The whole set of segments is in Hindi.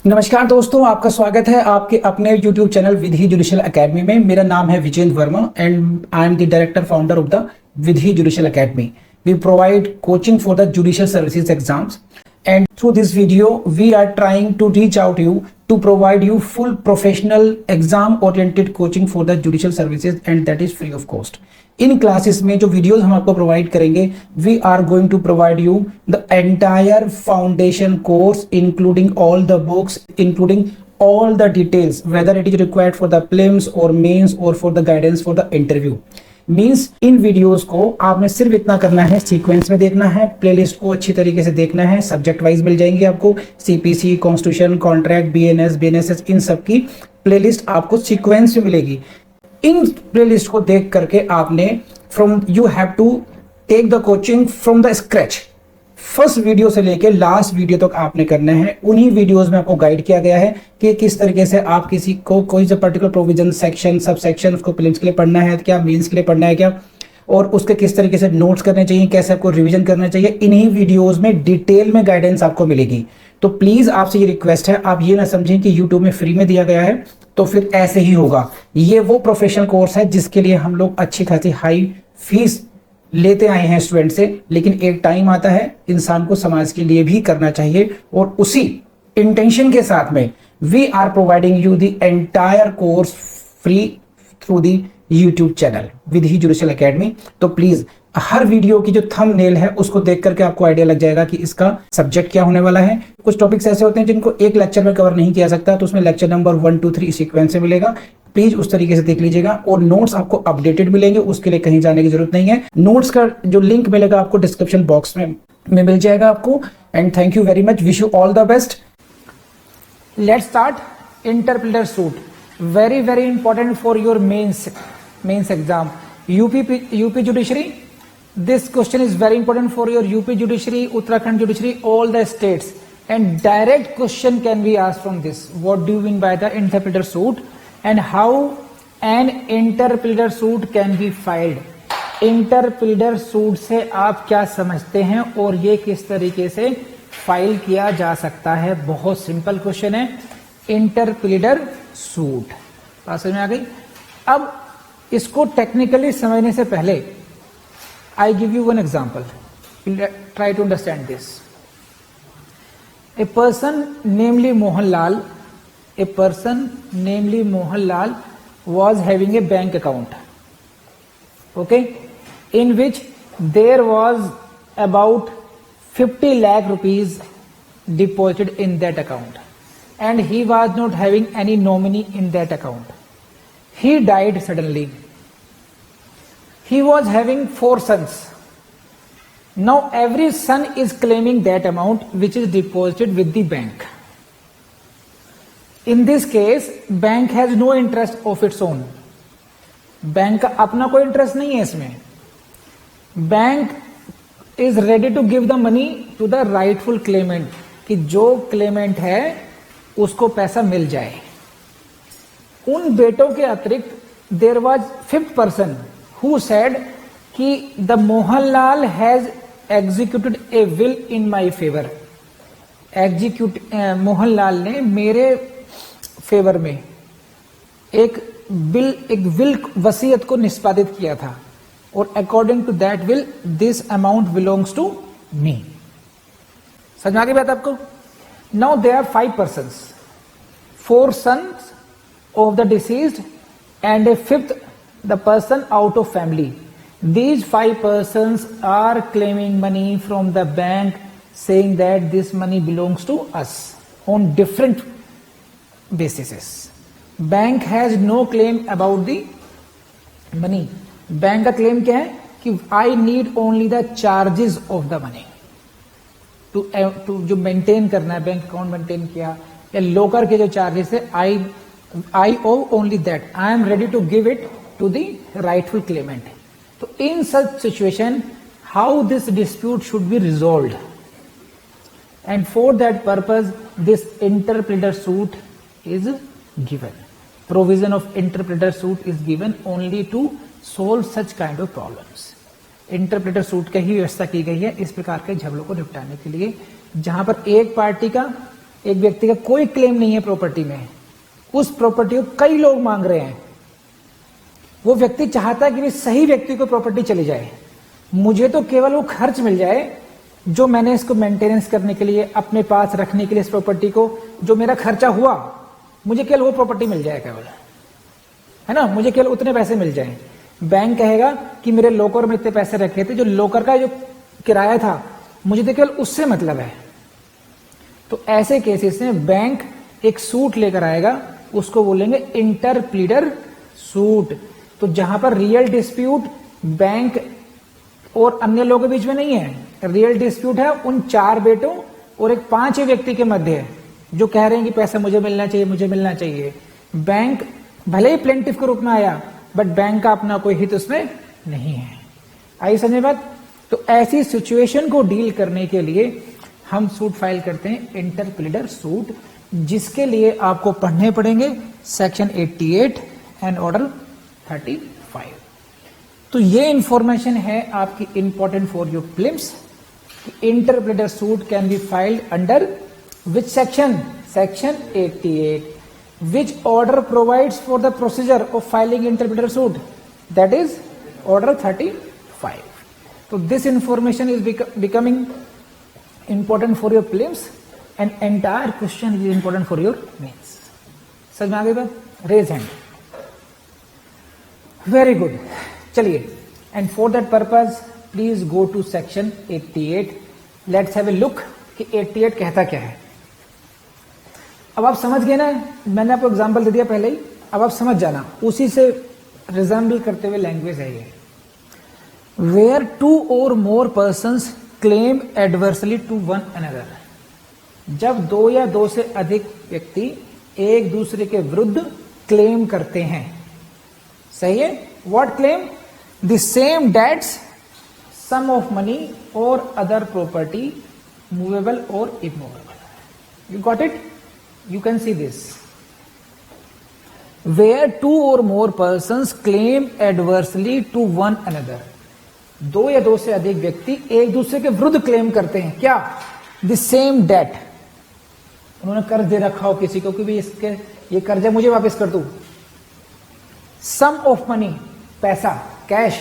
नमस्कार दोस्तों, आपका स्वागत है आपके अपने YouTube channel Vidhi Judicial Academy में। मेरा नाम है Vijendra Verma and I am the director founder of the Vidhi Judicial Academy. We provide coaching for the judicial services exams, and through this video we are trying to reach out to you to provide you full professional exam oriented coaching for the judicial services, and that is free of cost. इन क्लासेस में जो वीडियोस हम आपको प्रोवाइड करेंगे, we are going to provide you the entire foundation course including all the books, including all the details, whether it is required for the prelims or mains or for the guidance for the interview. Means in videos को आपने सिर्फ इतना करना है, सीक्वेंस में देखना है, प्लेलिस्ट को अच्छी तरीके से देखना है। सब्जेक्ट वाइज मिल जाएंगे आपको, CPC, constitution, contract, BNS, BNSS, इन सब की प्लेलिस्ट आपको सीक्वेंस में मिलेगी। इन प्लेलिस्ट को देख करके आपने you have to take the coaching from the scratch. First video से लेके लास्ट वीडियो तक आपने करना है। उन्हीं वीडियोस में आपको गाइड किया गया है कि किस तरीके से आप किसी को कोई सा particular provision, section, sub section उसको प्रीलिम्स के लिए पढ़ना है क्या, मेंस के लिए पढ़ना है क्या, और उसके किस तरीके से नोट्स करने चाहिए, कैसे आपको रिवीजन करना चाहिए। इन्हीं वीडियोस में डिटेल में गाइडेंस आपको मिलेगी। तो प्लीज आपसे ये रिक्वेस्ट है, आप ये ना समझें कि यूट्यूब में फ्री में दिया गया है तो फिर ऐसे ही होगा। ये वो प्रोफेशनल कोर्स है जिसके लिए हम लोग अच्छी खासी हाई फीस लेते आए हैं स्टूडेंट से, लेकिन एक टाइम आता है इंसान को समाज के लिए भी करना चाहिए, और उसी इंटेंशन के साथ में we are providing you the entire course free through the YouTube channel Vidhi Judicial Academy. तो प्लीज हर वीडियो की जो थंबनेल है उसको देख करके आपको आइडिया लग जाएगा कि इसका सब्जेक्ट क्या होने वाला है। कुछ टॉपिक्स ऐसे होते हैं जिनको एक लेक्चर में कवर नहीं किया सकता, तो उसमें लेक्चर नंबर 1, 2, 3 सीक्वेंस से मिलेगा। प्लीज उस तरीके से देख लीजिएगा, और नोट्स आपको अपडेटेड मिलेंगे, उसके लिए कहीं जाने की जरूरत नहीं है। नोट्स का जो लिंक मिलेगा आपको डिस्क्रिप्शन बॉक्स में मिल जाएगा आपको। And thank you very much, wish you all the best. Let's start interpreter suit, very very important for your mains exam UP judiciary. This question is very important for your UP judiciary, Uttarakhand judiciary, all the states, and direct question can be asked from this. What do you mean by the interpreter suit and how an interpreter suit can be filed? Interpreter suit से आप क्या समझते हैं और ये किस तरीके से फाइल किया जा सकता है? बहुत सिंपल क्वेश्चन है। इंटरप्रेटर सूट बात समझ में आ गई। अब इसको टेक्निकली समझने से पहले I give you one example. Try to understand this. A person namely Mohanlal was having a bank account, okay, in which there was about 50 lakh rupees deposited in that account, and he was not having any nominee in that account. He died suddenly. He was having 4 sons. Now every son is claiming that amount which is deposited with the bank. In this case, bank has no interest of its own. Bank का अपना कोई इंटरेस्ट नहीं है इसमें। Bank is ready to give the money to the rightful claimant, कि जो क्लेमेंट है उसको पैसा मिल जाए। उन बेटों के अतिरिक्त there was 5th person who said कि the Mohanlal has executed a will in my favor. Mohanlal ने मेरे फेवर में एक विल वसीयत को निष्पादित किया था, और according to that will this amount belongs to me. समझ में आ गई बात आपको? Now they are 5 persons, 4 sons of the deceased and a 5th the person out of family. These 5 persons are claiming money from the bank, saying that this money belongs to us on different bases. Bank has no claim about the money. Bank का क्लेम क्या है कि I need only the charges of the money to जो मेंटेन करना है, बैंक अकाउंट मेंटेन किया या लोकर के जो चार्जेस है, I owe only that. I am ready to give it to the rightful claimant. So in such situation, how this dispute should be resolved, and for that purpose this interpreter suit is given. Provision of interpreter suit is given only to solve such kind of problems. Interpreter suit की ही व्यवस्था की गई है इस प्रकार के झगड़ों को निपटाने के लिए, जहां पर एक पार्टी का एक व्यक्ति का कोई क्लेम नहीं है प्रॉपर्टी में, उस प्रॉपर्टी को कई लोग मांग रहे हैं, वो व्यक्ति चाहता है कि भी सही व्यक्ति को प्रॉपर्टी चली जाए, मुझे तो केवल वो खर्च मिल जाए जो मैंने इसको मेंटेनेंस करने के लिए, अपने पास रखने के लिए, इस प्रॉपर्टी को जो मेरा खर्चा हुआ, मुझे केवल वो प्रॉपर्टी मिल जाए केवल, है ना, मुझे केवल उतने पैसे मिल जाएं। बैंक कहेगा कि मेरे लॉकर में इतने पैसे रखे थे, जो लॉकर का जो किराया था मुझे तो केवल उससे मतलब है। तो ऐसे केसेस में बैंक एक सूट लेकर आएगा, उसको बोलेंगे इंटर प्लीडर सूट। तो जहां पर रियल डिस्प्यूट बैंक और अन्य लोगों के बीच में नहीं है, रियल डिस्प्यूट है उन 4 बेटों और एक 5 व्यक्ति के मध्य है, जो कह रहे हैं कि पैसा मुझे मिलना चाहिए, मुझे मिलना चाहिए। बैंक भले ही प्लेंटिफ के रूप में आया, बट बैंक का अपना कोई हित उसमें नहीं है। आई समझ बात? तो ऐसी सिचुएशन को डील करने के लिए हम सूट फाइल करते हैं इंटर प्लीडर सूट, जिसके लिए आपको पढ़ने पड़ेंगे सेक्शन 88 एंड ऑर्डर 35। तो ये इंफॉर्मेशन है आपकी important for your prelims. Inter pleader suit can be filed under which section? Section 88। Which order provides for the procedure of filing inter pleader suit? That is order 35। तो this information is becoming important for your prelims and entire question is important for your mains. समझ में आ गई बात? Raise hand. Very good. चलिए, and for that purpose please go to section 88. Let's have a look कि 88 कहता क्या है। अब आप समझ गए ना, मैंने आपको एग्जांपल दे दिया पहले ही, अब आप समझ जाना, उसी से रिजेंबल करते हुए लैंग्वेज है ये। Where 2 or more persons claim adversely to one another, जब 2 या 2 से अधिक व्यक्ति एक दूसरे के विरुद्ध क्लेम करते हैं। सही है? What claim? The same debts, sum of money और अदर प्रॉपर्टी, मूवेबल और immovable. You got it? You can see this. Where 2 or more persons claim adversely to one another, 2 या 2 से अधिक व्यक्ति एक दूसरे के विरुद्ध क्लेम करते हैं। क्या? द सेम डेट, उन्होंने कर्ज दे रखा हो किसी को कि भी इसके ये कर्जा मुझे वापस कर दो। सम ऑफ मनी, पैसा, कैश,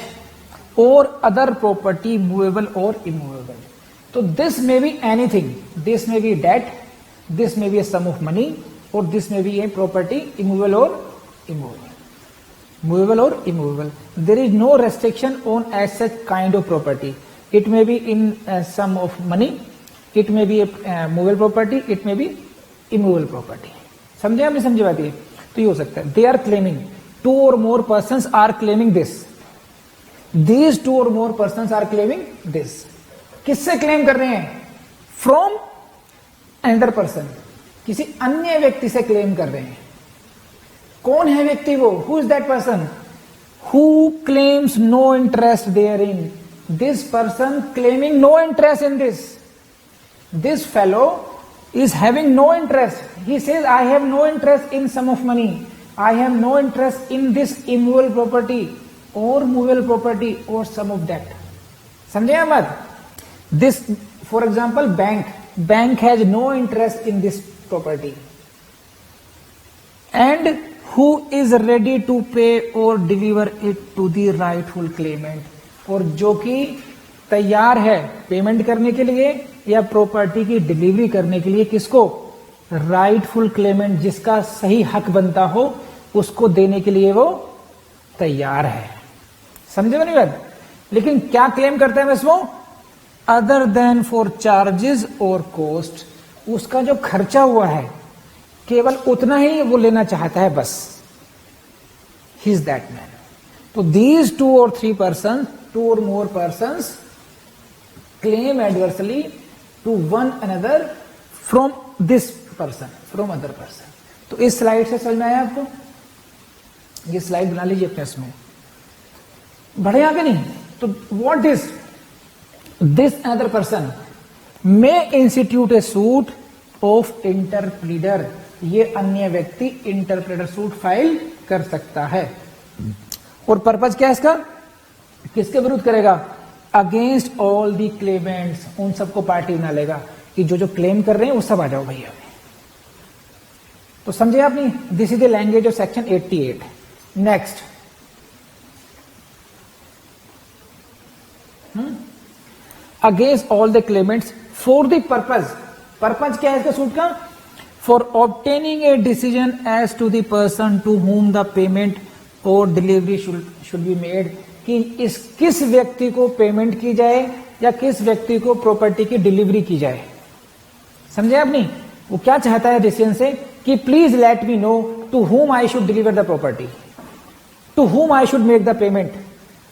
और अदर प्रॉपर्टी, मूवेबल और इमूवेबल। तो this may be anything, this may be debt, this may be a sum of money, और this may be a property, immovable और immovable, movable or immovable. There is no restriction on as such kind of property. It may be in sum of money, it may be a movable property, it may be immovable property. समझे आपने? समझे बात ये? तो ये हो सकता है। They are claiming, 2 or more persons are claiming this. These 2 or more persons are claiming this. किससे क्लेम कर रहे हैं? From another person. किसी अन्य व्यक्ति से क्लेम कर रहे हैं। कौन है व्यक्ति वो? Who is that person? Who claims no interest there in, this person claiming no interest in this, this fellow is having no interest, he says I have no interest in sum of money, I have no interest in this immovable property और मूवेबल प्रॉपर्टी और सम ऑफ दैट। समझे या मत? This for example bank has no interest in this property and who is ready to pay or deliver it to the rightful claimant, और जो कि तैयार है पेमेंट करने के लिए या प्रॉपर्टी की डिलीवरी करने के लिए, किसको? राइटफुल क्लेमेंट, जिसका सही हक बनता हो उसको देने के लिए वो तैयार है। समझे मेरी बात? लेकिन क्या क्लेम करता है बस वो? अदर देन फॉर चार्जेस और कॉस्ट, उसका जो खर्चा हुआ है केवल उतना ही वो लेना चाहता है बस। He is that man. तो these 2 or 3 persons, 2 or more persons claim adversely to one another from this person, from other person. तो इस स्लाइड से समझ में आया आपको? ये स्लाइड बना लीजिए अपने इसमें, बढ़े आगे नहीं। तो what is this another person may institute a suit of interpleader, ये अन्य व्यक्ति इंटरप्रेटर सूट फाइल कर सकता है। और पर्पज क्या है इसका? किसके विरुद्ध करेगा? अगेंस्ट ऑल दी क्लेमेंट्स, उन सबको पार्टी बना लेगा कि जो क्लेम कर रहे हैं वो सब आ जाओ भैया। तो समझे आपने, this is the language of section 88। Next, against all the claimants for the purpose क्या है इसका सूट का, for obtaining a decision as to the person to whom the payment और डिलीवरी शुड बी मेड, कि इस किस व्यक्ति को पेमेंट की जाए या किस व्यक्ति को प्रॉपर्टी की डिलीवरी की जाए। समझे आपने, वो क्या चाहता है डिसीजन से कि please let me know to whom I should deliver the property, to whom I should make the payment,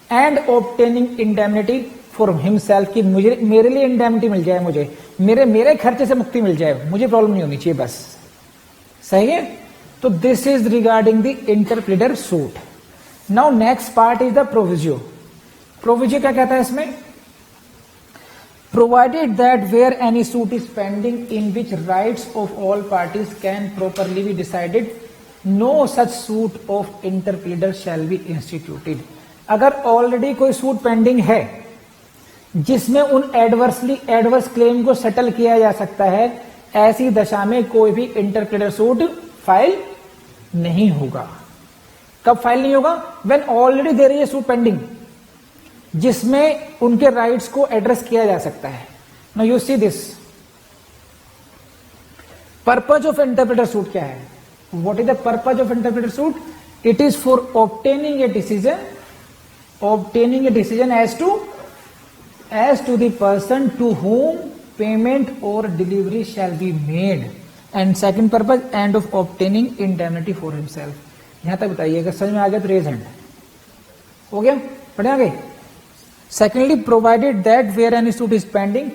and obtaining indemnity for himself, कि मुझे मेरे लिए इंडेमनिटी मिल जाए, मुझे मेरे खर्चे से मुक्ति मिल जाए, मुझे प्रॉब्लम नहीं होनी चाहिए बस। सही है, तो this is regarding the interpleader suit. Now next part is the proviso. Proviso क्या कहता है इसमें, provided that where any suit is pending in which rights of all parties can properly be decided, no such suit of interpleader shall be instituted. अगर ऑलरेडी कोई सूट पेंडिंग है जिसमें उन एडवर्स क्लेम को सेटल किया जा सकता है, ऐसी दशा में कोई भी इंटरप्लीडर सूट फाइल नहीं होगा। कब फाइल नहीं होगा, when already there is a suit pending जिसमें उनके राइट्स को एड्रेस किया जा सकता है। Now you see this, purpose of interpleader suit क्या है, what is the purpose of interpleader suit, it is for obtaining a decision as to the person to whom payment or delivery shall be made, and second purpose and of obtaining indemnity for himself। यहां तक बताइएगा, समझ में आ गया तो रेज हैंड। हो गया, पढ़े आगे। Secondly, provided that where any suit is pending,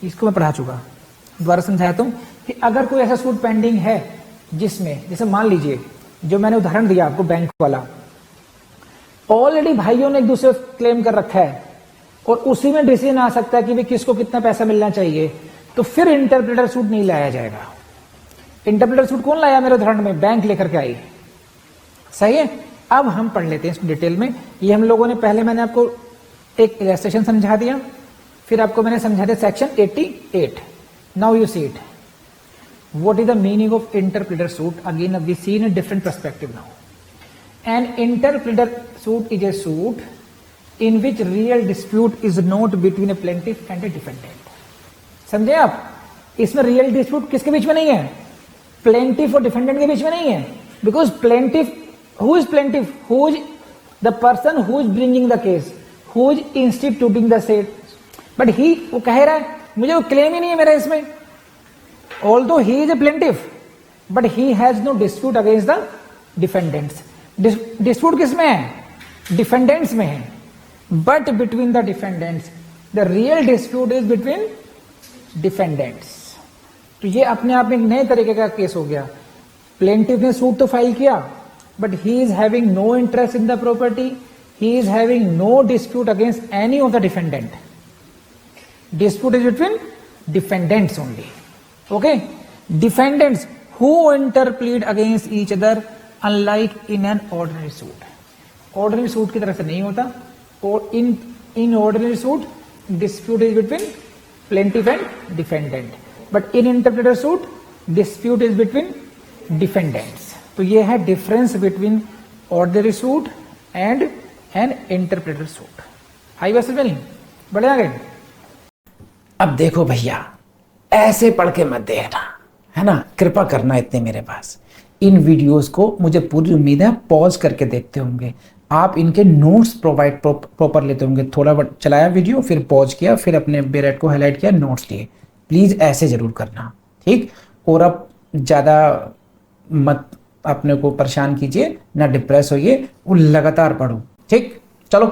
इसको मैं पढ़ा चुका, दोबारा समझाता हूं कि अगर कोई ऐसा सूट पेंडिंग है जिसमें, जैसे मान लीजिए जो मैंने उदाहरण दिया आपको बैंक वाला, ऑलरेडी भाइयों ने एक दूसरे क्लेम कर रखा है और उसी में डिसीजन आ सकता है कि भी किसको कितना पैसा मिलना चाहिए, तो फिर इंटरप्रीटर सूट नहीं लाया जाएगा। इंटरप्रीटर सूट कौन लाया मेरे उदाहरण में, बैंक लेकर के आई। सही है, अब हम पढ़ लेते हैं इसको डिटेल में। ये हम लोगों ने पहले, मैंने आपको एक इलस्ट्रेशन समझा दिया, फिर आपको मैंने समझा दिया section 88। Now you see it, what is the meaning of interpreter suit, again we see in a different perspective now. An interpreter suit is a suit in which real dispute is not between a plaintiff and a defendant। समझे आप, इसमें रियल डिस्प्यूट किसके बीच में नहीं है, प्लेंटिफ और डिफेंडेंट के बीच में नहीं है। Because plaintiff, who is plaintiff, who is the person who is bringing the case, who is instituting the set, but he, वो कह रहा है मुझे वो क्लेम ही नहीं है मेरा इसमें, although he is a plaintiff but he has no dispute against the defendants. Dispute किसमें है, डिफेंडेंट्स में है, but between the defendants, the real dispute is between defendants। तो ये अपने आप में एक नए तरीके का केस हो गया। प्लेंटिफ ने सूट तो फाइल किया, but he is having no interest in the property, he is having no dispute against any of the defendant. Dispute is between defendants only. Okay, defendants who interplead against each other unlike in an ordinary suit. Ordinary suit की तरह से नहीं होता, और in ordinary suit dispute is between plaintiff and defendant, but in interpreter suit dispute is between defendants। तो ये है difference between ordinary suit and an interpreter suit। आई बस में नहीं बढ़े आगे। अब देखो भैया, ऐसे पढ़ के मत देखना, है ना, कृपा करना इतने मेरे पास। इन वीडियोस को मुझे पूरी उम्मीद है पॉज करके देखते होंगे आप, इनके नोट्स प्रोवाइड प्रॉपर लेते होंगे। थोड़ा चलाया वीडियो, फिर पॉज किया, फिर अपने बेरेट को हाईलाइट किया, नोट्स लिए। प्लीज ऐसे जरूर करना, ठीक। और अब ज्यादा मत अपने को परेशान कीजिए, ना डिप्रेस होइए, वो लगातार पढ़ो, ठीक। चलो।